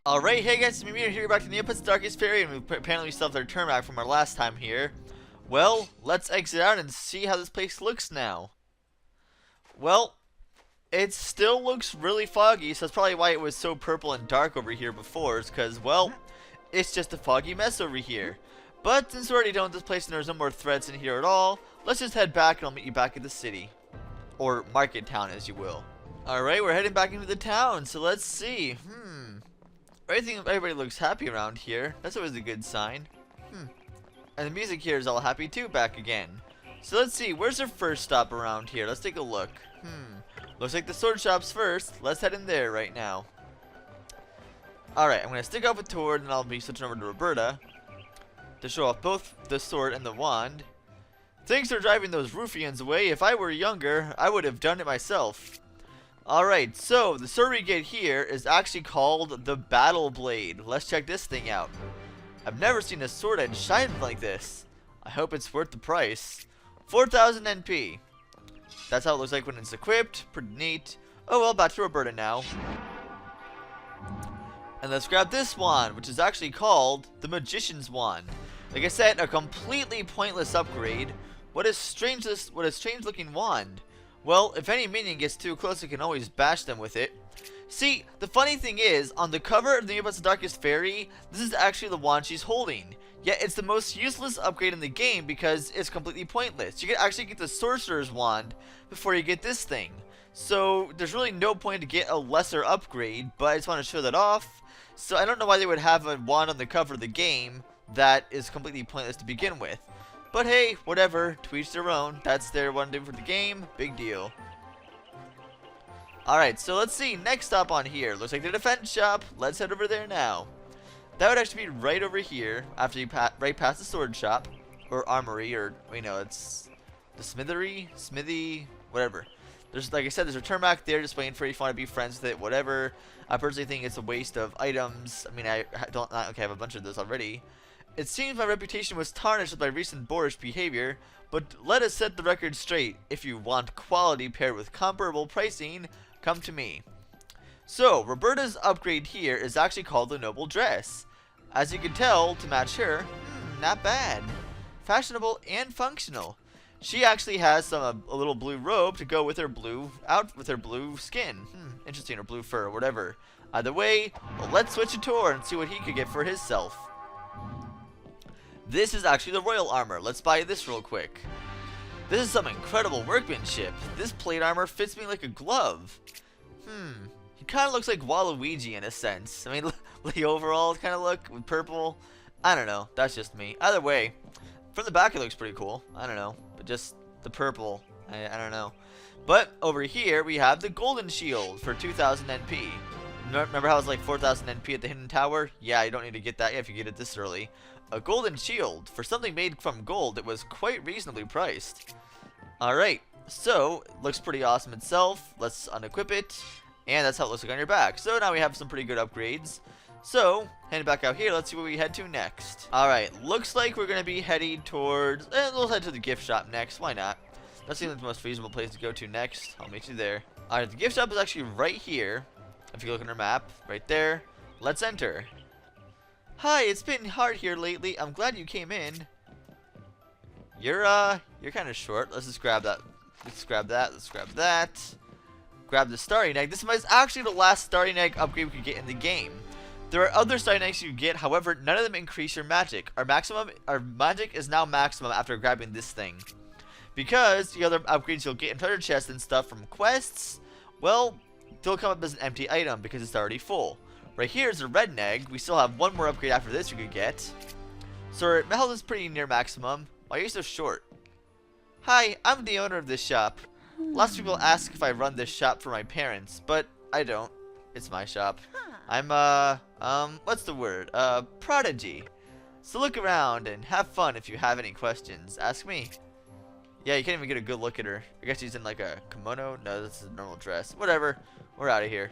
Alright, hey guys, it's me, Meteorz here, back to Neopets Darkest Faerie, and apparently we still have their turn back from our last time here. Well, let's exit out and see how this place looks now. Well, it still looks really foggy, so that's probably why it was so purple and dark over here before, is because, well, it's just a foggy mess over here. But since we're already done with this place and there's no more threats in here at all, let's just head back and I'll meet you back at the city. Or market town, as you will. Alright, we're heading back into the town, so let's see. Everybody looks happy around here. That's always a good sign. And the music here is all happy too, back again. So let's see, where's our first stop around here? Let's take a look. Looks like the sword shop's first. Let's head in there right now. Alright, I'm going to stick off with Tord, and I'll be switching over to Roberta to show off both the sword and the wand. Thanks for driving those ruffians away. If I were younger, I would have done it myself. Alright, so the sword we get here is actually called the Battle Blade. Let's check this thing out. I've never seen a sword edge shine like this. I hope it's worth the price. 4,000 NP. That's how it looks like when it's equipped. Pretty neat. Oh well, back to Roberta now. And let's grab this wand, which is actually called the Magician's Wand. Like I said, a completely pointless upgrade. What a strange looking wand. Well, if any minion gets too close, you can always bash them with it. See, the funny thing is, on the cover of the Neopets Darkest Faerie, this is actually the wand she's holding. Yet it's the most useless upgrade in the game because it's completely pointless. You can actually get the Sorcerer's Wand before you get this thing. So there's really no point to get a lesser upgrade, but I just want to show that off. So I don't know why they would have a wand on the cover of the game that is completely pointless to begin with. But hey, whatever, to each their own. That's their one to do for the game. Big deal. Alright, so let's see. Next stop on here. Looks like the defense shop. Let's head over there now. That would actually be right over here after you right past the sword shop. Or armory, or, you know, it's the smithy, whatever. There's, like I said, there's a turn back there just waiting for you if you want to be friends with it, whatever. I personally think it's a waste of items. I mean, I have a bunch of those already. It seems my reputation was tarnished with my recent boorish behavior, but let us set the record straight. If you want quality paired with comparable pricing, come to me. So, Roberta's upgrade here is actually called the Noble Dress. As you can tell, to match her, not bad. Fashionable and functional. She actually has a little blue robe to go with her blue skin. Interesting, or blue fur, or whatever. Either way, well, let's switch to Tor and see what he could get for himself. This is actually the royal armor. Let's buy this real quick. This is some incredible workmanship. This plate armor fits me like a glove. He kind of looks like Waluigi in a sense. I mean, the overall kind of look with purple. I don't know. That's just me. Either way, from the back it looks pretty cool. I don't know. But just the purple, I don't know. But over here we have the golden shield for 2,000 NP. Remember how it was like 4,000 NP at the hidden tower? Yeah, you don't need to get that if you get it this early. A golden shield. For something made from gold, it was quite reasonably priced. Alright, so, looks pretty awesome itself. Let's unequip it. And that's how it looks like on your back. So now we have some pretty good upgrades. So, heading back out here, let's see where we head to next. Alright, looks like we're going to be heading towards... we'll head to the gift shop next. Why not? That seems like the most reasonable place to go to next. I'll meet you there. Alright, the gift shop is actually right here. If you look on our map, right there. Let's enter. Hi, it's been hard here lately. I'm glad you came in. You're kind of short. Let's just grab that. Let's grab that. Let's grab that. Grab the starting egg. This is actually the last starting egg upgrade we could get in the game. There are other starting eggs you get. However, none of them increase your magic. Our magic is now maximum after grabbing this thing. Because the other upgrades you'll get in treasure chests and stuff from quests, well, they'll come up as an empty item because it's already full. Right here is a red egg. We still have one more upgrade after this we could get. So our health is pretty near maximum. Why are you so short? Hi, I'm the owner of this shop. Lots of people ask if I run this shop for my parents, but I don't. It's my shop. I'm what's the word? Prodigy. So look around and have fun. If you have any questions, ask me. Yeah, you can't even get a good look at her. I guess she's in like a kimono. No, this is a normal dress. Whatever. We're out of here.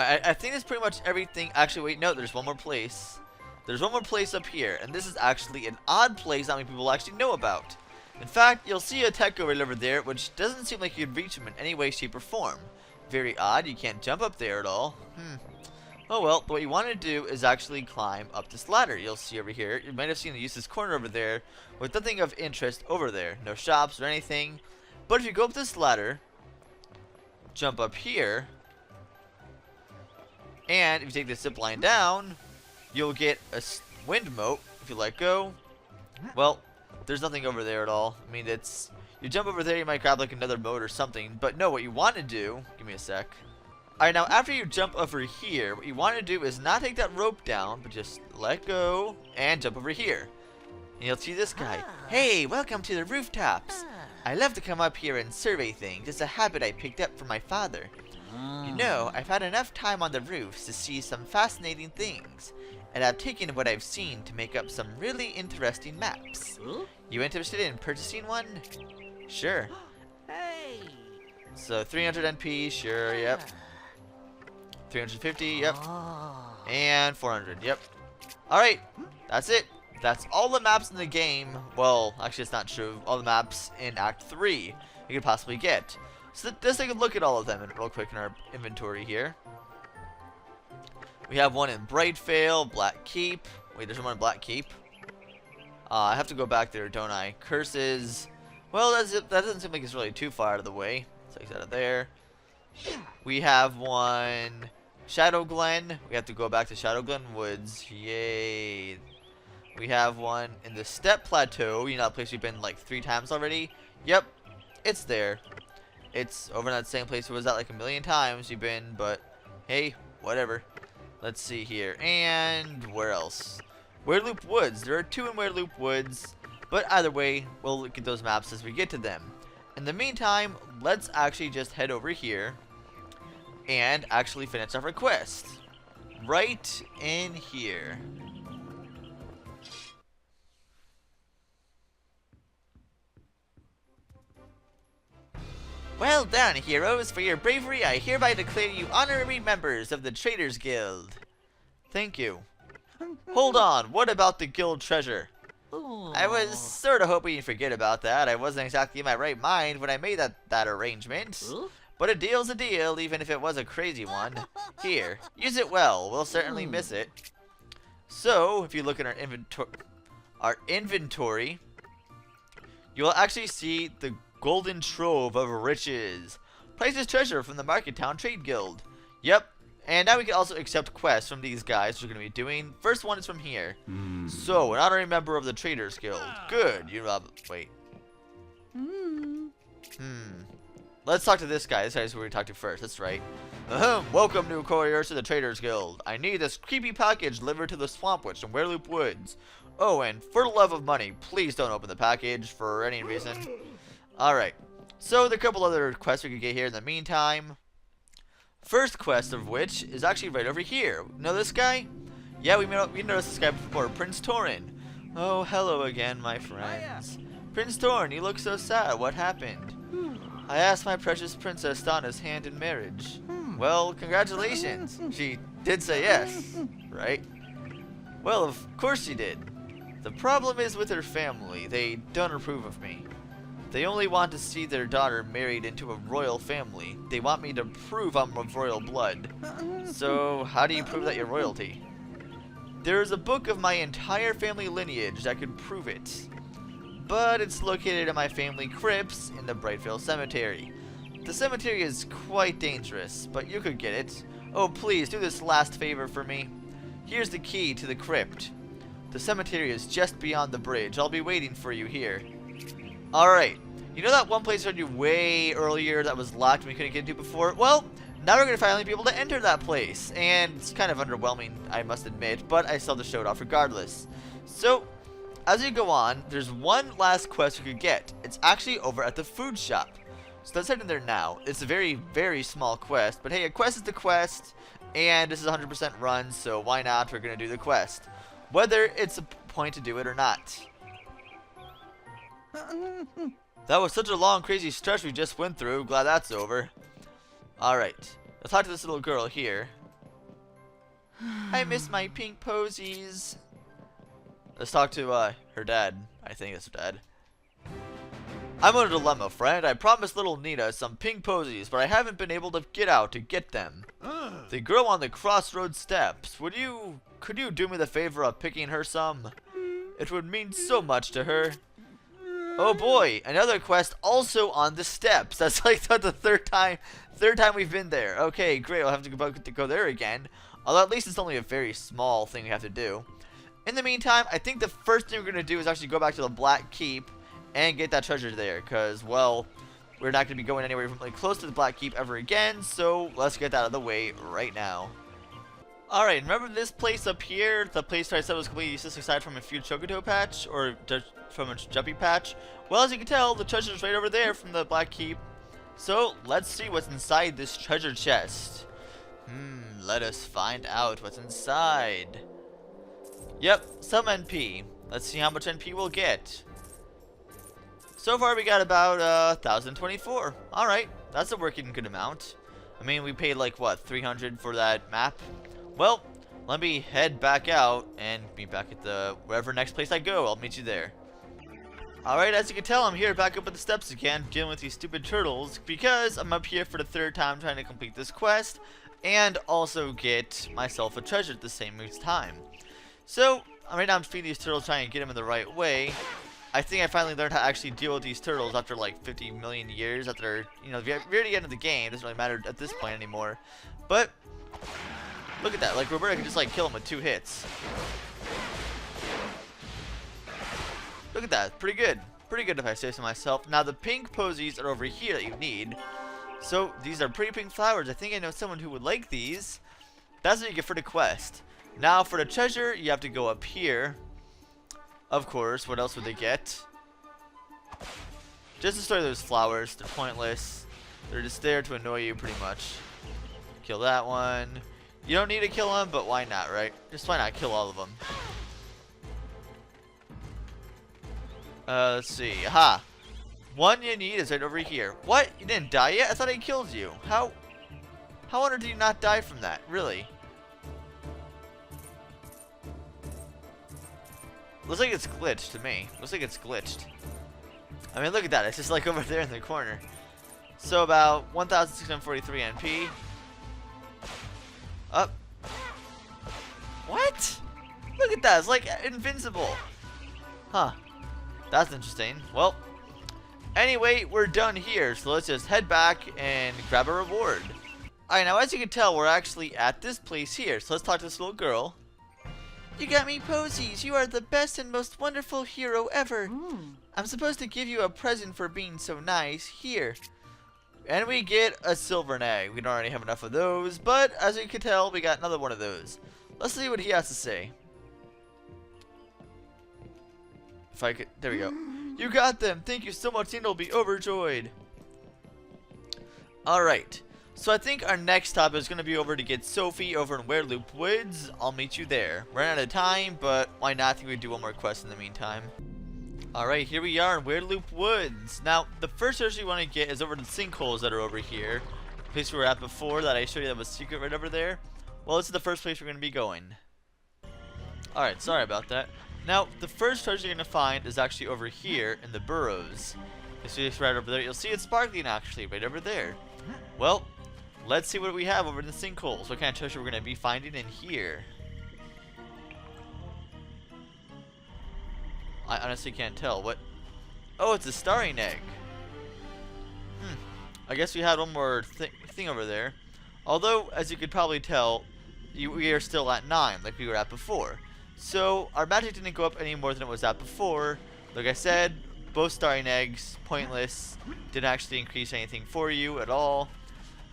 I think that's pretty much everything. Actually, wait, no, there's one more place. There's one more place up here, and this is actually an odd place not many people actually know about. In fact, you'll see a tech over there, which doesn't seem like you'd reach him in any way, shape, or form. Very odd, you can't jump up there at all. Oh well, what you want to do is actually climb up this ladder. You'll see over here. You might have seen the useless corner over there with nothing of interest over there. No shops or anything. But if you go up this ladder, jump up here, and if you take the zip line down, you'll get a wind moat. If you let go, well, there's nothing over there at all. I mean, it's... You jump over there, you might grab like another moat or something. But no, what you want to do... Give me a sec. Alright, now after you jump over here, what you want to do is not take that rope down, but just let go and jump over here. And you'll see this guy. Hey, welcome to the rooftops. I love to come up here and survey things. It's a habit I picked up from my father. You know, I've had enough time on the roofs to see some fascinating things, and I've taken what I've seen to make up some really interesting maps. You interested in purchasing one? Sure. Hey. So 300 NP, sure, yep. 350, yep. And 400, yep. Alright, that's it. That's all the maps in the game. Well, actually it's not true. All the maps in Act 3 you could possibly get. So let's take a look at all of them real quick in our inventory here. We have one in Brightvale, Black Keep. Wait, there's one in Black Keep. I have to go back there, don't I? Curses. Well, that doesn't seem like it's really too far out of the way. So take that out of there. We have one... Shadow Glen. We have to go back to Shadow Glen Woods. Yay. We have one in the Steppe Plateau. You know that place we've been like 3 times already? Yep. It's there. It's over in that same place it was at like 1,000,000 times you've been, but hey, whatever. Let's see here. And where else? Weirloop Woods. There are 2 in Weirloop Woods, but either way, we'll look at those maps as we get to them. In the meantime, let's actually just head over here and actually finish our quest. Right in here. Well done, heroes. For your bravery, I hereby declare you honorary members of the Traders Guild. Thank you. Hold on, what about the guild treasure? I was sort of hoping you'd forget about that. I wasn't exactly in my right mind when I made that arrangement. But a deal's a deal, even if it was a crazy one. Here, use it well. We'll certainly miss it. So, if you look at our inventory, you'll actually see the Golden Trove of Riches. Priceless treasure from the Market Town Trade Guild. Yep. And now we can also accept quests from these guys we're going to be doing. First one is from here. So, an honorary member of the Traders Guild. Good. You rob... Wait. Let's talk to this guy. This guy's who we talked to first. That's right. Welcome, new couriers to the Traders Guild. I need this creepy package delivered to the Swamp Witch in Weirloop Woods. Oh, and for the love of money, please don't open the package for any reason. Alright. So, there are a couple other quests we could get here in the meantime. First quest of which is actually right over here. Know this guy? Yeah, we noticed this guy before. Prince Torin. Oh, hello again, my friends. Prince Torin, you look so sad. What happened? I asked my precious princess Donna's hand in marriage. Well, congratulations. She did say yes, right? Well, of course she did. The problem is with her family. They don't approve of me. They only want to see their daughter married into a royal family. They want me to prove I'm of royal blood. So, how do you prove that you're royalty? There is a book of my entire family lineage that could prove it. But it's located in my family crypts in the Brightvale Cemetery. The cemetery is quite dangerous, but you could get it. Oh, please, do this last favor for me. Here's the key to the crypt. The cemetery is just beyond the bridge. I'll be waiting for you here. Alright, you know that one place I told you way earlier that was locked and we couldn't get into before? Well, now we're going to finally be able to enter that place. And it's kind of underwhelming, I must admit, but I still have to show it off regardless. So, as you go on, there's one last quest you could get. It's actually over at the food shop. So let's head in there now. It's a very, very small quest, but hey, a quest is the quest, and this is 100% run, so why not? We're going to do the quest. Whether it's a point to do it or not. That was such a long, crazy stretch we just went through. Glad that's over. Alright. Let's talk to this little girl here. I miss my pink posies. Let's talk to her dad. I think it's her dad. I'm in a dilemma, friend. I promised little Nina some pink posies, but I haven't been able to get out to get them. They grow on the crossroads steps. Could you do me the favor of picking her some? It would mean so much to her. Oh boy, another quest also on the steps. That's like the third time we've been there. Okay, great. I'll have to go there again. Although at least it's only a very small thing we have to do. In the meantime, I think the first thing we're gonna do is actually go back to the Black Keep and get that treasure there, because, well, we're not going to be going anywhere remotely close to the Black Keep ever again, so let's get that out of the way right now. Alright, remember this place up here? The place where I said was completely useless aside from a few Chocoto patch, or from a Jumpy patch? Well, as you can tell, the treasure's right over there from the Black Keep. So, let's see what's inside this treasure chest. Let us find out what's inside. Yep, some NP. Let's see how much NP we'll get. So far we got about 1,024. Alright, that's a working good amount. I mean, we paid like, what, 300 for that map? Well, let me head back out and meet back at the wherever next place I go. I'll meet you there. Alright, as you can tell, I'm here back up at the steps again, dealing with these stupid turtles, because I'm up here for the third time trying to complete this quest, and also get myself a treasure at the same time. So, right now I'm feeding these turtles, trying to get them in the right way. I think I finally learned how to actually deal with these turtles after like 50 million years. After, you know, we're at the end of the game. It doesn't really matter at this point anymore. But, look at that. Like, Roberta can just like kill him with 2 hits. Look at that. Pretty good. Pretty good if I say so myself. Now, the pink posies are over here that you need. So, these are pretty pink flowers. I think I know someone who would like these. That's what you get for the quest. Now, for the treasure, you have to go up here. Of course, what else would they get? Just destroy those flowers. They're pointless. They're just there to annoy you pretty much. Kill that one. You don't need to kill them, but why not, right? Just why not kill all of them? Let's see. Aha! One you need is right over here. What? You didn't die yet? I thought I killed you. How on earth did you not die from that? Really? Looks like it's glitched to me. Looks like it's glitched. I mean, look at that. It's just like over there in the corner. So about 1,643 NP. Up. What? Look at that. It's like invincible. Huh. That's interesting. Well, anyway, we're done here. So let's just head back and grab a reward. Alright, now as you can tell, we're actually at this place here. So let's talk to this little girl. You got me posies. You are the best and most wonderful hero ever. I'm supposed to give you a present for being so nice. Here. And we get a silver egg. We don't already have enough of those, but as you can tell, we got another one of those. Let's see what he has to say. If I could, there we go. You got them. Thank you so much. Nina will be overjoyed. Alright. So I think our next stop is going to be over to get Sophie over in Wereloop Woods. I'll meet you there. We're out of time, but why not? I think we do one more quest in the meantime. Alright, here we are in Wereloop Woods. Now, the first treasure you want to get is over the sinkholes that are over here. The place we were at before that I showed you that was secret right over there. Well, this is the first place we're going to be going. Alright, sorry about that. Now, the first treasure you're going to find is actually over here in the burrows. You see this right over there? You'll see it sparkling actually right over there. Well, let's see what we have over in the sinkholes. What kind of treasure we're going to be finding in here. I honestly can't tell. What? Oh, it's a starring egg. I guess we had one more thing over there. Although, as you could probably tell, we are still at 9, like we were at before. So, our magic didn't go up any more than it was at before. Like I said, both starring eggs, pointless. Didn't actually increase anything for you at all.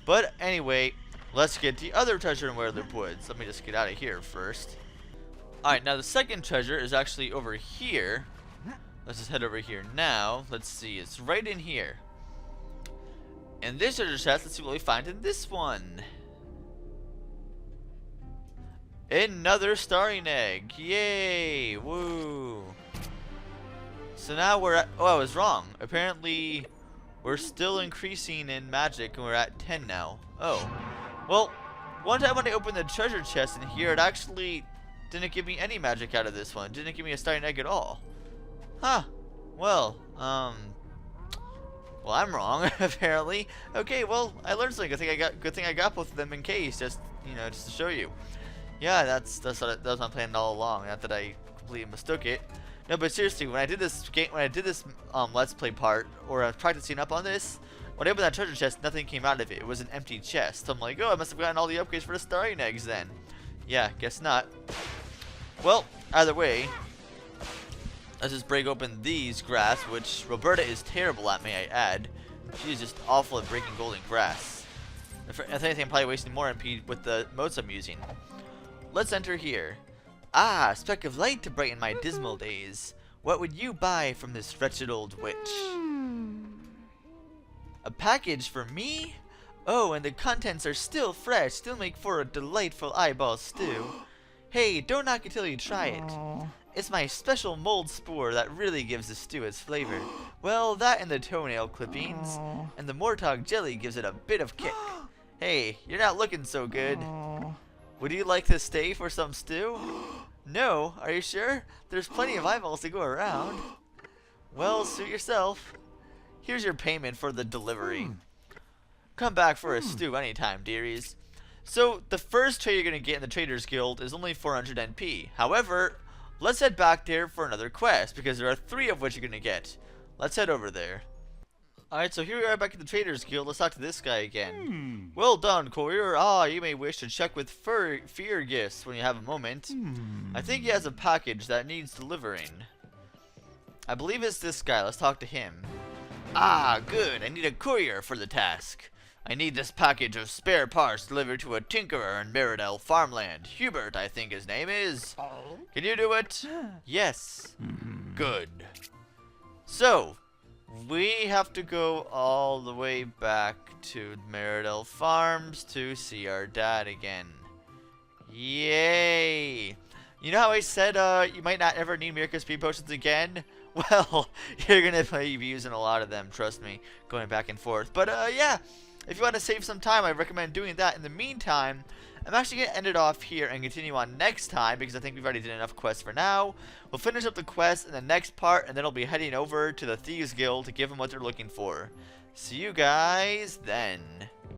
But anyway, let's get the other treasure in Wereloop Woods. Let me just get out of here first. Alright, now the second treasure is actually over here. Let's just head over here now. Let's see, it's right in here. In this treasure chest, let's see what we find in this one. Another starring egg. Yay! Woo! So now we're at... Oh, I was wrong. Apparently, we're still increasing in magic, and we're at 10 now. Oh. Well, one time when I opened the treasure chest in here, it actually didn't give me any magic out of this one. It didn't give me a starting egg at all. Huh. Well, Well, I'm wrong, apparently. Okay, well, I learned something. Good thing I got both of them in case, just just to show you. Yeah, that was my plan all along. Not that I completely mistook it. No, but seriously, when I did this Let's Play part, or I was practicing up on this, when I opened that treasure chest, nothing came out of it. It was an empty chest. So I'm like, oh, I must have gotten all the upgrades for the starring eggs then. Yeah, guess not. Well, either way, let's just break open these grass, which Roberta is terrible at, may I add. She's just awful at breaking golden grass. If anything, I'm probably wasting more MP with the modes I'm using. Let's enter here. Ah, a speck of light to brighten my dismal days. What would you buy from this wretched old witch? A package for me? Oh, and the contents are still fresh, still make for a delightful eyeball stew. Hey, don't knock it till you try it. It's my special mold spore that really gives the stew its flavor. Well, that and the toenail clippings, and the Mortog jelly gives it a bit of kick. Hey, you're not looking so good. Would you like to stay for some stew? No, are you sure? There's plenty of eyeballs to go around. Well, suit yourself. Here's your payment for the delivery. Come back for a stew anytime, dearies. So, the first trade you're going to get in the Traders Guild is only 400 NP. However, let's head back there for another quest, because there are 3 of which you're going to get. Let's head over there. Alright, so here we are back at the Traders Guild. Let's talk to this guy again. Well done, courier. Ah, you may wish to check with fear gifts when you have a moment. I think he has a package that needs delivering. I believe it's this guy. Let's talk to him. Ah, good. I need a courier for the task. I need this package of spare parts delivered to a tinkerer in Meridel farmland. Hubert, I think his name is. Can you do it? Yes. Good. So, we have to go all the way back to Meridel Farms to see our dad again. Yay! You know how I said you might not ever need miracle speed potions again? Well, you're gonna be using a lot of them, trust me, going back and forth. But yeah, if you want to save some time, I recommend doing that. In the meantime, I'm actually going to end it off here and continue on next time, because I think we've already done enough quests for now. We'll finish up the quest in the next part, and then I'll be heading over to the Thieves Guild to give them what they're looking for. See you guys then.